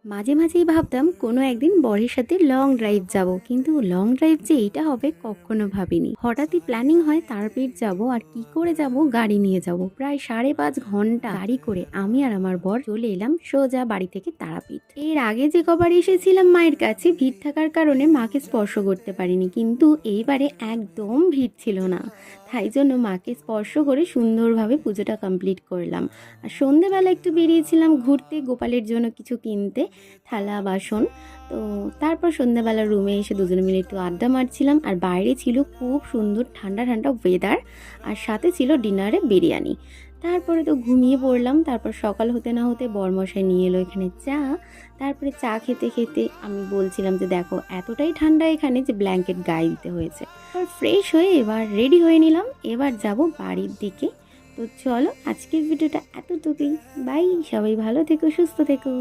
মাঝে মাঝেই ভাবতাম কোনো একদিন বরের সাথে লং ড্রাইভ যাব, কিন্তু লং ড্রাইভ যে এইটা হবে কখনো ভাবিনি। হঠাৎই প্ল্যানিং হয় তারাপীঠ যাব, আর কি করে যাব, গাড়ি নিয়ে যাব। প্রায় 5.5 ঘন্টা গাড়ি করে আমি আর আমার বর চলে এলাম সোজা বাড়ি থেকে তারাপীঠ। এর আগে যে কবার এসেছিলাম মায়ের কাছে, ভিড় থাকার কারণে মাকে স্পর্শ করতে পারিনি, কিন্তু এইবারে একদম ভিড় ছিল না। তাই জন্য মাকে স্পর্শ করে সুন্দরভাবে পুজোটা কমপ্লিট করলাম। আর সন্ধেবেলা একটু বেরিয়েছিলাম ঘুরতে, গোপালের জন্য কিছু কিনতে, থালা বাসন। তো তারপর সন্ধ্যাবেলা রুমে এসে দুজনে মিলে একটু আড্ডা মারছিলাম। আর বাইরে ছিল খুব সুন্দর ঠান্ডা ঠান্ডা ওয়েদার, আর সাথে ছিল ডিনারে বিরিয়ানি। তারপরে তো ঘুমিয়ে পড়লাম। তারপর সকাল হতে না হতে বরমশাই নিয়ে এলো এখানে চা। তারপরে চা খেতে খেতে আমি বলছিলাম যে দেখো এতটাই ঠান্ডা এখানে যে ব্ল্যাঙ্কেট গায়ে দিতে হয়েছে। আর ফ্রেশ হয়ে এবার রেডি হয়ে নিলাম, এবার যাব বাড়ির দিকে। তো চলো আজকের ভিডিওটা এতটুকুই। বাই, সবাই ভালো থেকো, সুস্থ থেকো।